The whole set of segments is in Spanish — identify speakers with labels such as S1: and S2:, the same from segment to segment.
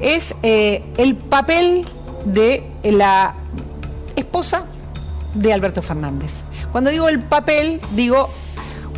S1: Es el papel de la esposa de Alberto Fernández. Cuando digo el papel, digo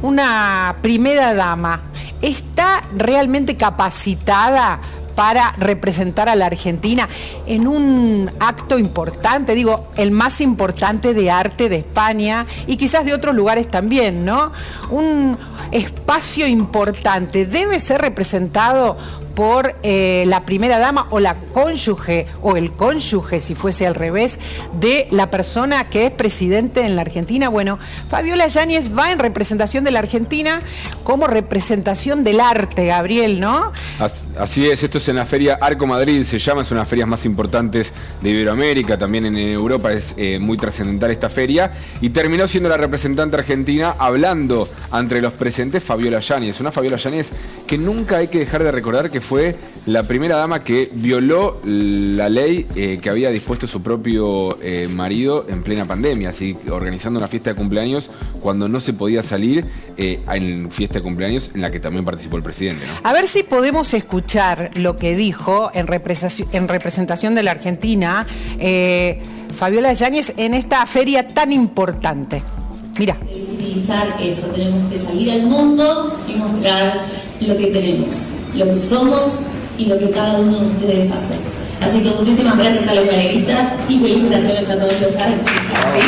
S1: una primera dama. ¿Está realmente capacitada para representar a la Argentina en un acto importante, digo, el más importante de arte de España y quizás de otros lugares también, ¿no? Un espacio importante debe ser representado por la primera dama o la cónyuge o el cónyuge, si fuese al revés, de la persona que es presidente en la Argentina. Bueno, Fabiola Yáñez va en representación de la Argentina como representación del arte, Gabriel, ¿no?
S2: Así es, esto es en la Feria Arco Madrid, se llama, es una de las ferias más importantes de Iberoamérica, también en Europa es muy trascendental esta feria, y terminó siendo la representante argentina hablando ante los presentes Fabiola Yáñez, una Fabiola Yáñez que nunca hay que dejar de recordar que fue la primera dama que violó la ley que había dispuesto su propio marido en plena pandemia, así organizando una fiesta de cumpleaños cuando no se podía salir en fiesta de cumpleaños en la que también participó el presidente, ¿no?
S1: A ver si podemos escuchar lo que dijo en representación de la Argentina Fabiola Yáñez en esta feria tan importante. Mira.
S3: Visibilizar eso, tenemos que salir al mundo y mostrar lo que tenemos, lo que somos y lo que cada uno de ustedes hace. Así que muchísimas gracias a los galeristas y felicitaciones a todos los artistas. ¿Sí?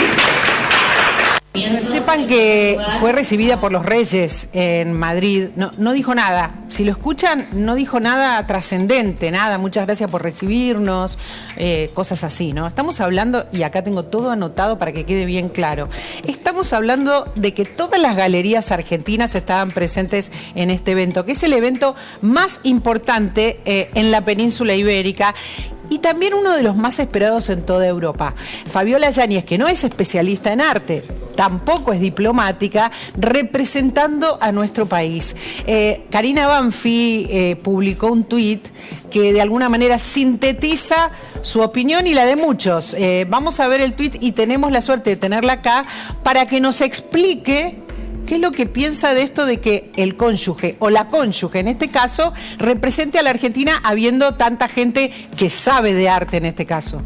S1: Sepan que fue recibida por los Reyes en Madrid. No dijo nada. Si lo escuchan, no dijo nada trascendente, nada. Muchas gracias por recibirnos, cosas así, ¿no? Estamos hablando, y acá tengo todo anotado para que quede bien claro. Estamos hablando de que todas las galerías argentinas estaban presentes en este evento, que es el evento más importante en la península ibérica. Y también uno de los más esperados en toda Europa. Fabiola Yáñez, que no es especialista en arte, tampoco es diplomática, representando a nuestro país. Karina Banfi publicó un tuit que de alguna manera sintetiza su opinión y la de muchos. Vamos a ver el tuit y tenemos la suerte de tenerla acá para que nos explique qué es lo que piensa de esto de que el cónyuge o la cónyuge, en este caso, represente a la Argentina habiendo tanta gente que sabe de arte en este caso.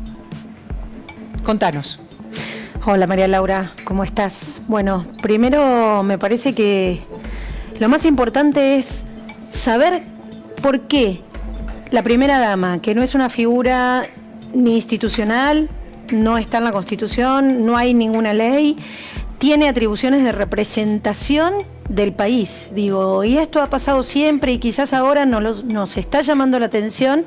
S1: Contanos.
S4: Hola María Laura, ¿cómo estás? Bueno, primero me parece que lo más importante es saber por qué la primera dama, que no es una figura ni institucional, no está en la Constitución, no hay ninguna ley, tiene atribuciones de representación del país, digo, y esto ha pasado siempre y quizás ahora nos está llamando la atención,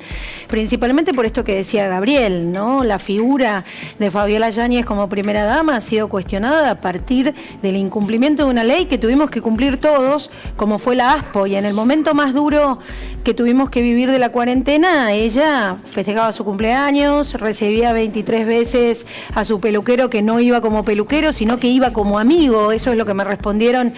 S4: principalmente por esto que decía Gabriel, ¿no? La figura de Fabiola Yáñez como primera dama ha sido cuestionada a partir del incumplimiento de una ley que tuvimos que cumplir todos, como fue la ASPO, y en el momento más duro que tuvimos que vivir de la cuarentena, ella festejaba su cumpleaños, recibía 23 veces a su peluquero, que no iba como peluquero, sino que iba como amigo. Eso es lo que me respondieron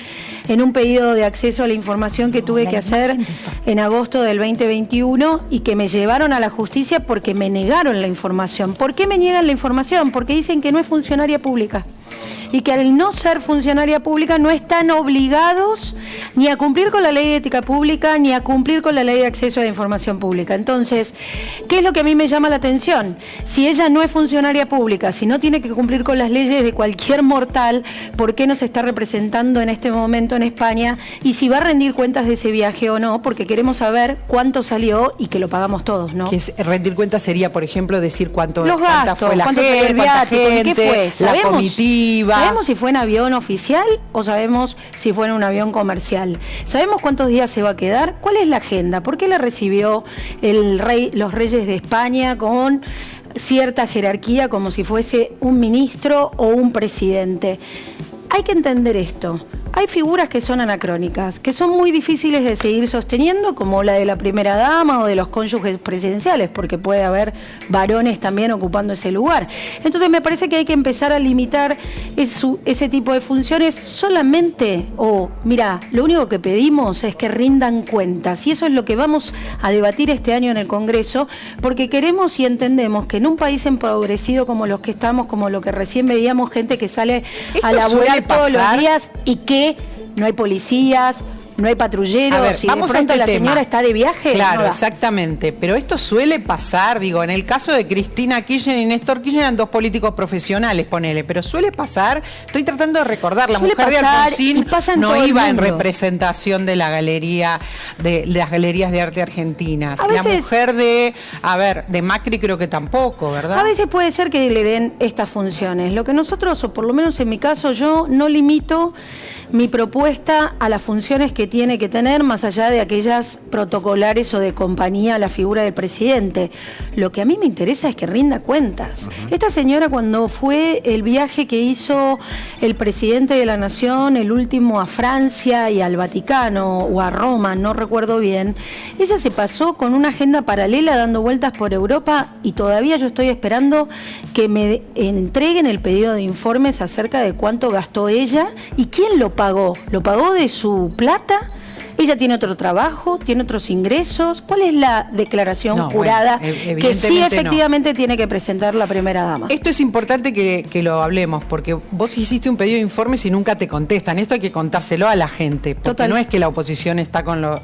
S4: en un pedido de acceso a la información que tuve que hacer en agosto del 2021 y que me llevaron a la justicia porque me negaron la información. ¿Por qué me niegan la información? Porque dicen que no es funcionaria pública y que al no ser funcionaria pública no están obligados ni a cumplir con la ley de ética pública ni a cumplir con la ley de acceso a la información pública. Entonces, ¿qué es lo que a mí me llama la atención? Si ella no es funcionaria pública, si no tiene que cumplir con las leyes de cualquier mortal, ¿por qué nos está representando en este momento en España? Y si va a rendir cuentas de ese viaje o no, porque queremos saber cuánto salió y que lo pagamos todos, ¿no?
S1: Que rendir cuentas sería, por ejemplo, decir cuánto
S4: los gastos,
S1: fue la
S4: cuánto
S1: gente,
S4: el viático,
S1: gente,
S4: qué fue,
S1: la comitiva.
S4: ¿Sabemos si fue en avión oficial o sabemos si fue en un avión comercial? ¿Sabemos cuántos días se va a quedar? ¿Cuál es la agenda? ¿Por qué la recibió los reyes de España con cierta jerarquía como si fuese un ministro o un presidente? Hay que entender esto. Hay figuras que son anacrónicas, que son muy difíciles de seguir sosteniendo, como la de la primera dama o de los cónyuges presidenciales, porque puede haber varones también ocupando ese lugar. Entonces me parece que hay que empezar a limitar ese tipo de funciones solamente, mira, lo único que pedimos es que rindan cuentas, y eso es lo que vamos a debatir este año en el Congreso, porque queremos y entendemos que en un país empobrecido como los que estamos, como lo que recién veíamos, gente que sale a laburar todos los días y que no hay policías, no hay patrulleros,
S1: A ver,
S4: si
S1: vamos
S4: de pronto
S1: a este
S4: la
S1: tema.
S4: señora está de viaje.
S1: Claro,
S4: no da.
S1: exactamente. Pero esto suele pasar, digo, en el caso de Cristina Kirchner y Néstor Kirchner eran dos políticos profesionales, ponele, pero suele pasar, estoy tratando de recordar, la
S4: Suele
S1: mujer de
S4: pasar,
S1: Alfonsín
S4: y pasa en
S1: no
S4: todo el
S1: iba en
S4: mundo.
S1: representación de la galería, de las galerías de arte argentinas.
S4: A
S1: La
S4: veces-
S1: mujer de Macri creo que tampoco, ¿verdad?
S4: A veces puede ser que le den estas funciones. Lo que nosotros, o por lo menos en mi caso, yo no limito mi propuesta a las funciones que tiene que tener, más allá de aquellas protocolares o de compañía a la figura del presidente. Lo que a mí me interesa es que rinda cuentas. Esta señora, cuando fue el viaje que hizo el presidente de la Nación, el último a Francia y al Vaticano, o a Roma, no recuerdo bien, ella se pasó con una agenda paralela dando vueltas por Europa, y todavía yo estoy esperando que me entreguen el pedido de informes acerca de cuánto gastó ella y quién lo pagó. ¿Lo pagó de su plata? ¿Ella tiene otro trabajo? ¿Tiene otros ingresos? ¿Cuál es la declaración
S1: No,
S4: jurada
S1: bueno,
S4: que
S1: evidentemente
S4: sí
S1: no.
S4: efectivamente tiene que presentar la primera dama?
S1: Esto es importante que lo hablemos, porque vos hiciste un pedido de informes y nunca te contestan. Esto hay que contárselo a la gente, porque
S4: Total.
S1: no es que la oposición está con los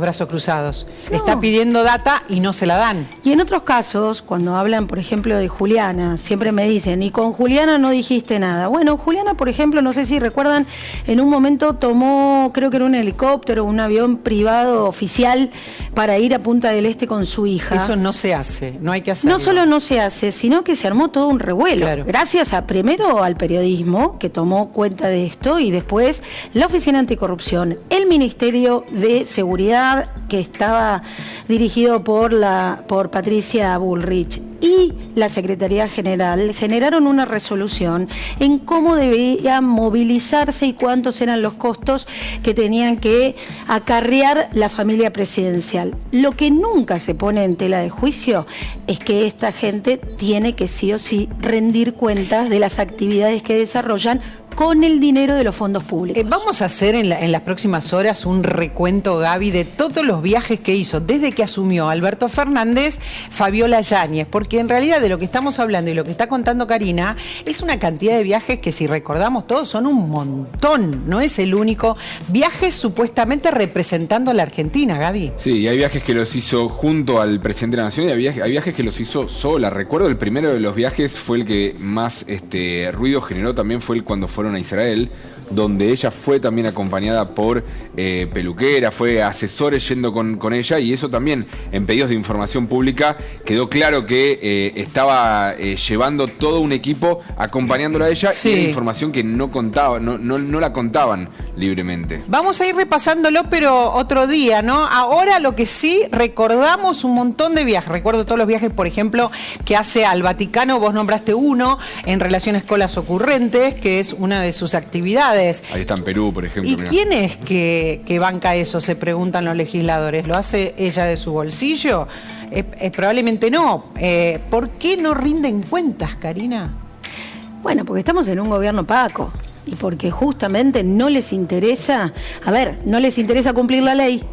S1: brazos cruzados.
S4: No.
S1: Está pidiendo data y no se la dan.
S4: Y en otros casos, cuando hablan, por ejemplo, de Juliana, siempre me dicen, y con Juliana no dijiste nada. Bueno, Juliana, por ejemplo, no sé si recuerdan, en un momento tomó, creo que era un helicóptero, un avión privado oficial para ir a Punta del Este con su hija.
S1: Eso no se hace, no hay que hacerlo.
S4: No solo no se hace, sino que se armó todo un revuelo.
S1: Claro.
S4: Gracias primero al periodismo, que tomó cuenta de esto, y después la Oficina Anticorrupción, el Ministerio de Seguridad, que estaba dirigido por Patricia Bullrich, y la Secretaría General, generaron una resolución en cómo debía movilizarse y cuántos eran los costos que tenían que acarrear la familia presidencial. Lo que nunca se pone en tela de juicio es que esta gente tiene que sí o sí rendir cuentas de las actividades que desarrollan con el dinero de los fondos públicos.
S1: Vamos a hacer en las próximas horas un recuento, Gaby, de todos los viajes que hizo desde que asumió Alberto Fernández, Fabiola Yáñez, porque en realidad de lo que estamos hablando y lo que está contando Karina es una cantidad de viajes que, si recordamos todos, son un montón, no es el único. Viajes supuestamente representando a la Argentina, Gaby.
S2: Sí, y hay viajes que los hizo junto al presidente de la Nación y hay viajes que los hizo sola. Recuerdo el primero de los viajes fue el que más ruido generó, también fue cuando fueron a Israel, donde ella fue también acompañada por peluquera, fue asesores yendo con ella, y eso también en pedidos de información pública quedó claro que estaba llevando todo un equipo acompañándola a ella,
S1: Sí.
S2: y era información que no contaba, no la contaban libremente.
S1: Vamos a ir repasándolo, pero otro día, ¿no? Ahora lo que sí, recordamos un montón de viajes. Recuerdo todos los viajes, por ejemplo, que hace al Vaticano. Vos nombraste uno en Relaciones con las Ocurrentes, que es una de sus actividades.
S2: Ahí está en Perú, por ejemplo.
S1: ¿Y
S2: mirá.
S1: quién es que banca eso? Se preguntan los legisladores. ¿Lo hace ella de su bolsillo? Probablemente no. ¿Por qué no rinden cuentas, Karina?
S4: Bueno, porque estamos en un gobierno opaco y porque justamente no les interesa, no les interesa cumplir la ley.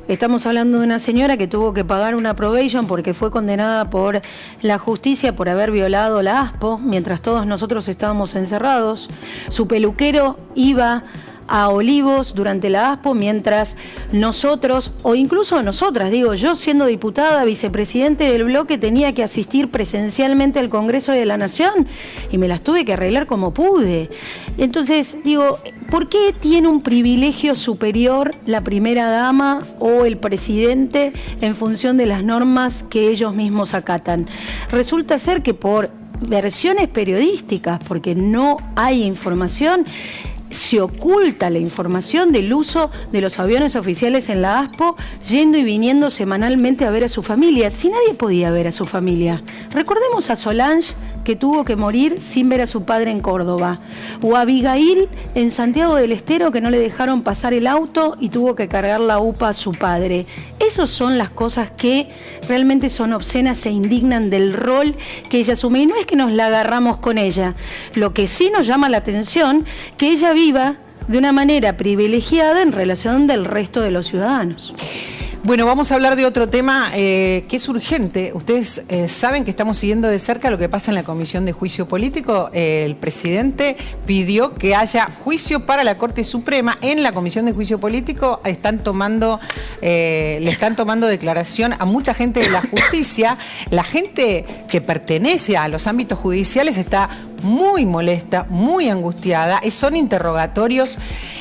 S4: Estamos hablando de una señora que tuvo que pagar una probation porque fue condenada por la justicia por haber violado la ASPO mientras todos nosotros estábamos encerrados. Su peluquero iba a Olivos durante la ASPO, mientras nosotros, o incluso nosotras, digo, yo siendo diputada, vicepresidente del bloque, tenía que asistir presencialmente al Congreso de la Nación y me las tuve que arreglar como pude. Entonces, digo, ¿por qué tiene un privilegio superior la primera dama o el presidente en función de las normas que ellos mismos acatan? Resulta ser que por versiones periodísticas, porque no hay información, se oculta la información del uso de los aviones oficiales en la ASPO, yendo y viniendo semanalmente a ver a su familia, si nadie podía ver a su familia. Recordemos a Solange, que tuvo que morir sin ver a su padre en Córdoba, o a Abigail en Santiago del Estero, que no le dejaron pasar el auto y tuvo que cargar la UPA a su padre. Esas son las cosas que realmente son obscenas e indignan del rol que ella asume, y no es que nos la agarramos con ella. Lo que sí nos llama la atención, que ella viva de una manera privilegiada en relación del resto de los ciudadanos.
S1: Bueno, vamos a hablar de otro tema que es urgente. Ustedes saben que estamos siguiendo de cerca lo que pasa en la Comisión de Juicio Político. El presidente pidió que haya juicio para la Corte Suprema. En la Comisión de Juicio Político le están tomando declaración a mucha gente de la justicia. La gente que pertenece a los ámbitos judiciales está muy molesta, muy angustiada. Son interrogatorios,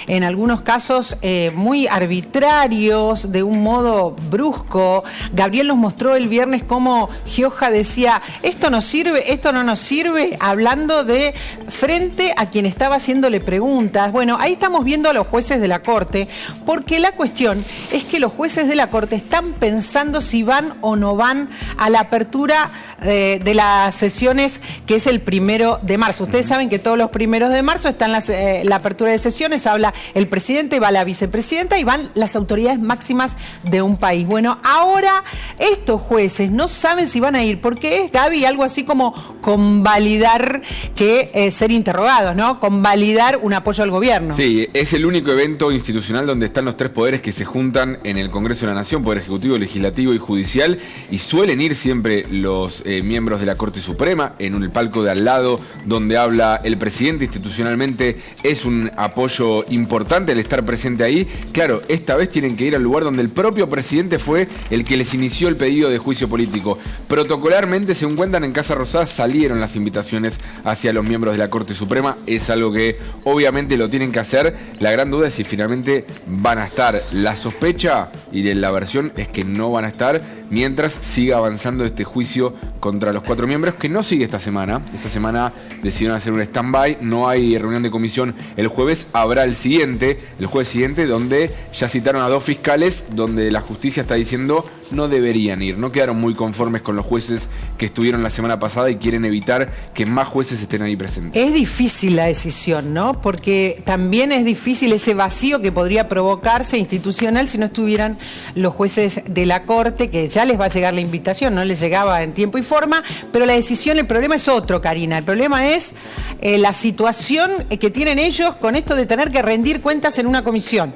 S1: en algunos casos, muy arbitrarios, de un modo brusco. Gabriel nos mostró el viernes cómo Gioja decía, esto nos sirve, esto no nos sirve, hablando de frente a quien estaba haciéndole preguntas. Bueno, ahí estamos viendo a los jueces de la Corte, porque la cuestión es que los jueces de la Corte están pensando si van o no van a la apertura de las sesiones, que es el 1 de marzo. Ustedes saben que todos los 1 de marzo están la apertura de sesiones, habla el presidente, va la vicepresidenta y van las autoridades máximas de un país. Bueno, ahora estos jueces no saben si van a ir, porque es, Gaby, algo así como convalidar que ser interrogados, ¿no? Convalidar un apoyo al gobierno.
S2: Sí, es el único evento institucional donde están los tres poderes que se juntan en el Congreso de la Nación, Poder Ejecutivo, Legislativo y Judicial, y suelen ir siempre los miembros de la Corte Suprema en el palco de al lado donde habla el presidente. Institucionalmente es un apoyo importante el estar presente ahí. Claro, esta vez tienen que ir al lugar donde el propio presidente fue el que les inició el pedido de juicio político. Protocolarmente, según cuentan en Casa Rosada, salieron las invitaciones hacia los miembros de la Corte Suprema. Es algo que obviamente lo tienen que hacer. La gran duda es si finalmente van a estar. La sospecha y la versión es que no van a estar mientras siga avanzando este juicio contra los 4 miembros, que no sigue esta semana. Esta semana decidieron hacer un stand-by, no hay reunión de comisión el jueves, habrá el jueves siguiente, donde ya citaron a 2 fiscales, donde la justicia está diciendo no deberían ir, no quedaron muy conformes con los jueces que estuvieron la semana pasada y quieren evitar que más jueces estén ahí presentes.
S1: Es difícil la decisión, ¿no? Porque también es difícil ese vacío que podría provocarse institucional si no estuvieran los jueces de la Corte, que ya les va a llegar la invitación, no les llegaba en tiempo y forma, pero la decisión, el problema es otro, Karina. El problema es la situación que tienen ellos con esto de tener que rendir cuentas en una comisión.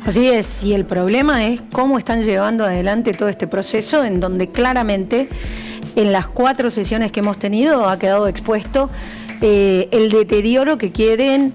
S4: Así es, y el problema es cómo están llevando adelante todo este proceso, en donde claramente en las 4 sesiones que hemos tenido ha quedado expuesto el deterioro que quieren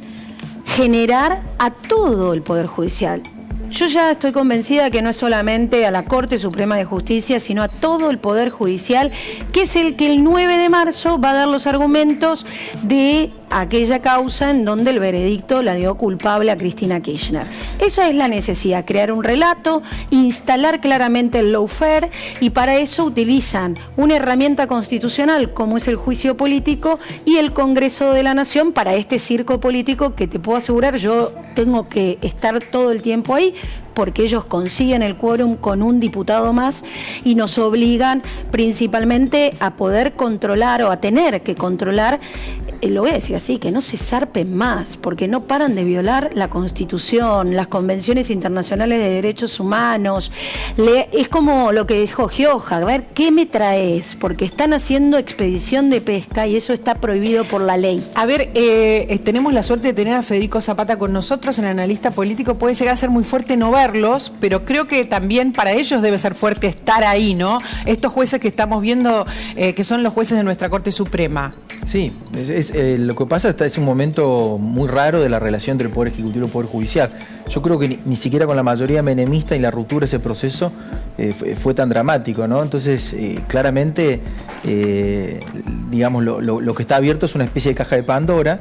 S4: generar a todo el Poder Judicial. Yo ya estoy convencida que no es solamente a la Corte Suprema de Justicia, sino a todo el Poder Judicial, que es el que el 9 de marzo va a dar los argumentos de aquella causa en donde el veredicto la dio culpable a Cristina Kirchner. Esa es la necesidad, crear un relato, instalar claramente el lawfare, y para eso utilizan una herramienta constitucional como es el juicio político y el Congreso de la Nación para este circo político que te puedo asegurar, yo tengo que estar todo el tiempo ahí, porque ellos consiguen el quórum con un diputado más y nos obligan principalmente a poder controlar o a tener que controlar, lo voy a decir así, que no se zarpen más, porque no paran de violar la Constitución, las convenciones internacionales de derechos humanos. Es como lo que dijo Gioja, a ver, ¿qué me traes? Porque están haciendo expedición de pesca y eso está prohibido por la ley.
S1: A ver, tenemos la suerte de tener a Federico Zapata con nosotros, el analista político. Puede llegar a ser muy fuerte no verlos, pero creo que también para ellos debe ser fuerte estar ahí, ¿no? Estos jueces que estamos viendo, que son los jueces de nuestra Corte Suprema.
S5: Sí, lo que pasa es un momento muy raro de la relación entre el Poder Ejecutivo y el Poder Judicial. Yo creo que ni siquiera con la mayoría menemista y la ruptura de ese proceso fue tan dramático, ¿no? Entonces, claramente, digamos, lo que está abierto es una especie de caja de Pandora.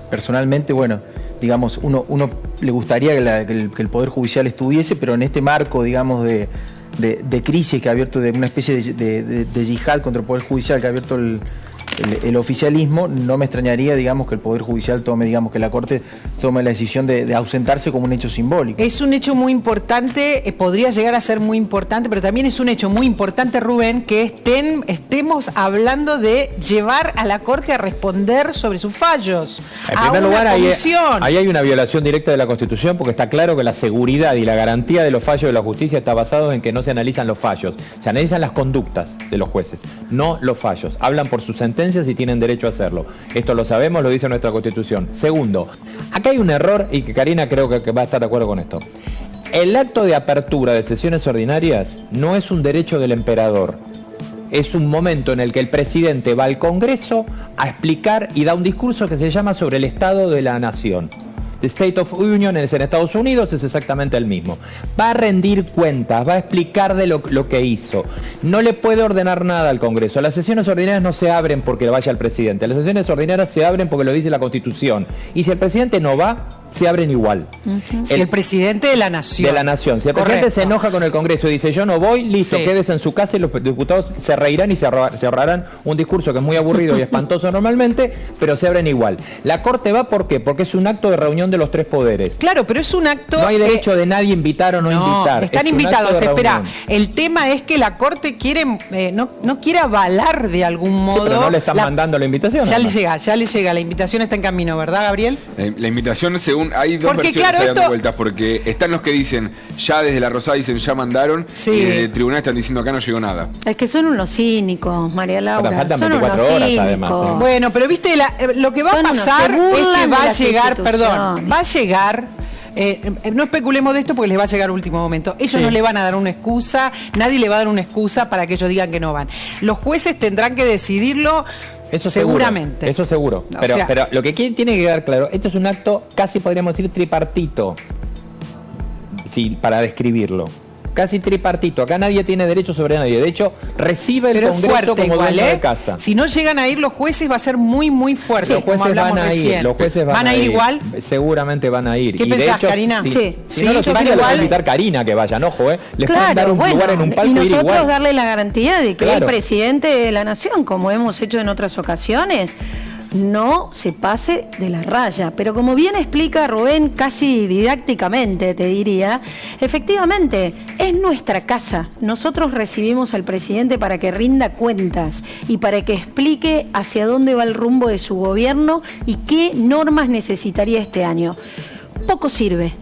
S5: Personalmente, bueno, digamos, uno le gustaría que el Poder Judicial estuviese, pero en este marco, digamos, de crisis que ha abierto, de una especie de yihad contra el Poder Judicial que ha abierto el oficialismo, no me extrañaría, digamos, que el Poder Judicial tome, digamos, que la Corte tome la decisión de ausentarse como un hecho simbólico.
S1: Es un hecho muy importante, podría llegar a ser muy importante, pero también es un hecho muy importante, Rubén, que estemos hablando de llevar a la Corte a responder sobre sus fallos.
S6: En primer lugar, ahí hay una violación directa de la Constitución, porque está claro que la seguridad y la garantía de los fallos de la justicia está basado en que no se analizan los fallos, se analizan las conductas de los jueces, no los fallos. Hablan por sus sentencias y tienen derecho a hacerlo. Esto lo sabemos, lo dice nuestra Constitución. Segundo, acá hay un error, y que Karina creo que va a estar de acuerdo con esto. El acto de apertura de sesiones ordinarias no es un derecho del emperador. Es un momento en el que el presidente va al Congreso a explicar y da un discurso que se llama sobre el estado de la nación. The State of Union en Estados Unidos es exactamente el mismo. Va a rendir cuentas, va a explicar de lo que hizo. No le puede ordenar nada al Congreso. Las sesiones ordinarias no se abren porque vaya el presidente. Las sesiones ordinarias se abren porque lo dice la Constitución. Y si el presidente no va, se abren igual.
S1: Si el presidente de la nación.
S6: De la nación. Si el presidente se enoja con el Congreso y dice yo no voy, listo, quédese en su casa y los diputados se reirán y se ahorrarán un discurso que es muy aburrido y espantoso normalmente, pero se abren igual. La Corte va ¿por qué? Porque es un acto de reunión de los tres poderes.
S1: Claro, pero es un acto...
S6: No hay derecho de nadie invitar o no invitar.
S1: Están invitados, espera. El tema es que la Corte quiere no quiere avalar de algún modo...
S6: Sí, pero no le están mandando la invitación.
S1: Ya le llega. La invitación está en camino, ¿verdad, Gabriel?
S2: La invitación, según... Hay dos versiones dando vueltas, porque están los que dicen, ya desde la Rosada dicen, ya mandaron, y desde el tribunal están diciendo, acá no llegó nada.
S4: Es que son unos cínicos, María Laura.
S6: Faltan
S4: son
S6: 24 horas, además.
S1: Bueno, pero viste, lo que va a pasar es que va a llegar, va a llegar... no especulemos de esto porque les va a llegar último momento. Ellos no le van a dar una excusa, nadie le va a dar una excusa para que ellos digan que no van. Los jueces tendrán que decidirlo.
S6: Eso
S1: seguramente.
S6: Eso seguro. Pero lo que tiene que quedar claro, esto es un acto casi podríamos decir tripartito, sí, para describirlo. Casi tripartito. Acá nadie tiene derecho sobre nadie. De hecho, recibe el Congreso como dueño de casa.
S1: Si no llegan a ir los jueces va a ser muy, muy fuerte.
S6: Sí, los jueces van a ir. Los jueces van a ir igual. Seguramente van a ir.
S1: ¿Qué pensás, Karina?
S6: Si no los invita, les va a invitar Karina que vayan. Ojo, les pueden dar un lugar en un palco
S4: y nosotros
S6: igual.
S4: Darle la garantía de que el presidente de la nación, como hemos hecho en otras ocasiones, no se pase de la raya. Pero como bien explica Rubén, casi didácticamente te diría, efectivamente, es nuestra casa. Nosotros recibimos al presidente para que rinda cuentas y para que explique hacia dónde va el rumbo de su gobierno y qué normas necesitaría este año. Poco sirve.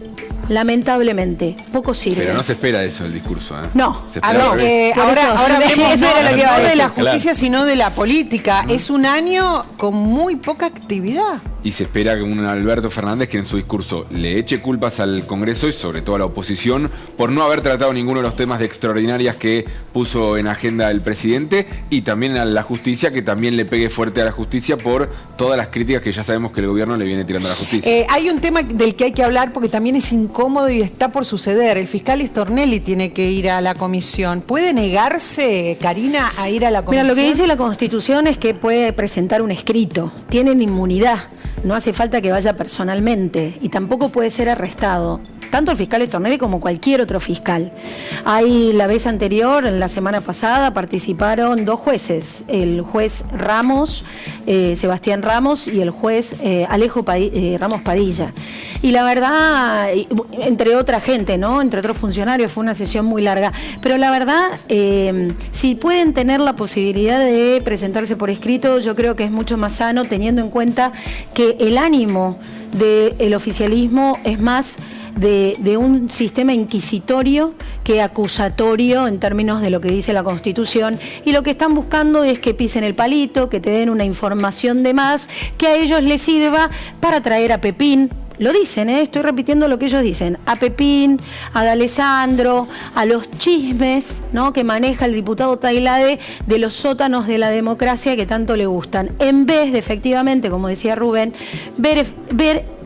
S4: Lamentablemente, poco sirve.
S2: Pero no se espera eso el discurso, ¿eh?
S1: No,
S2: se espera
S1: ahora vemos
S4: eso era lo que iba a
S1: no de
S4: decir.
S1: la justicia, sino de la política. Es un año con muy poca actividad.
S2: Y se espera que un Alberto Fernández que en su discurso le eche culpas al Congreso y sobre todo a la oposición por no haber tratado ninguno de los temas de extraordinarias que puso en agenda el presidente, y también a la justicia, que también le pegue fuerte a la justicia por todas las críticas que ya sabemos que el gobierno le viene tirando a la justicia.
S1: Hay un tema del que hay que hablar porque también es incómodo y está por suceder. El fiscal Stornelli tiene que ir a la comisión. ¿Puede negarse, Karina, a ir a la comisión?
S4: Mira, lo que dice la Constitución es que puede presentar un escrito. Tienen inmunidad. No hace falta que vaya personalmente y tampoco puede ser arrestado. Tanto el fiscal Stornelli como cualquier otro fiscal. La vez anterior, en la semana pasada, participaron dos jueces, el juez Ramos, Sebastián Ramos, y el juez Alejo Ramos Padilla. Y la verdad, entre otra gente, ¿no? Entre otros funcionarios, fue una sesión muy larga. Pero la verdad, si pueden tener la posibilidad de presentarse por escrito, yo creo que es mucho más sano, teniendo en cuenta que el ánimo del oficialismo es más de un sistema inquisitorio que acusatorio en términos de lo que dice la Constitución, y lo que están buscando es que pisen el palito, que te den una información de más, que a ellos les sirva para traer a Pepín. Lo dicen, estoy repitiendo lo que ellos dicen, a Pepín, a D'Alessandro, a los chismes, ¿no?, que maneja el diputado Tailade de los sótanos de la democracia que tanto le gustan, en vez de efectivamente, como decía Rubén, ver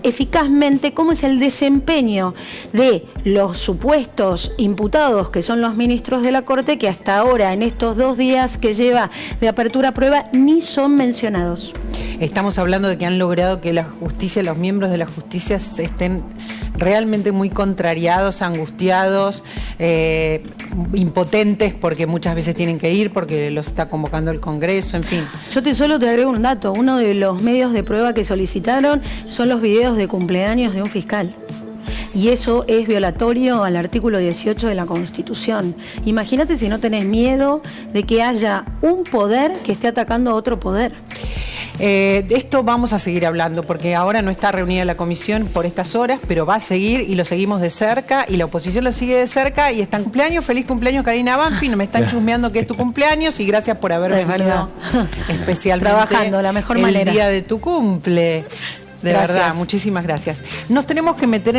S4: eficazmente cómo es el desempeño de los supuestos imputados, que son los ministros de la Corte, que hasta ahora, en estos 2 días que lleva de apertura a prueba, ni son mencionados.
S1: Estamos hablando de que han logrado que la justicia, los miembros de la justicia estén realmente muy contrariados, angustiados, impotentes, porque muchas veces tienen que ir, porque los está convocando el Congreso, en fin.
S4: Yo solo te agrego un dato. Uno de los medios de prueba que solicitaron son los videos de cumpleaños de un fiscal. Y eso es violatorio al artículo 18 de la Constitución. Imagínate si no tenés miedo de que haya un poder que esté atacando a otro poder.
S1: De esto vamos a seguir hablando, porque ahora no está reunida la comisión por estas horas, pero va a seguir y lo seguimos de cerca, y la oposición lo sigue de cerca, y está en cumpleaños. Feliz cumpleaños, Karina Banfi. Me están chusmeando que es tu cumpleaños, y gracias por haber venido especialmente
S4: trabajando la mejor manera
S1: el día de tu cumple. De verdad, muchísimas gracias. Nos tenemos que meter en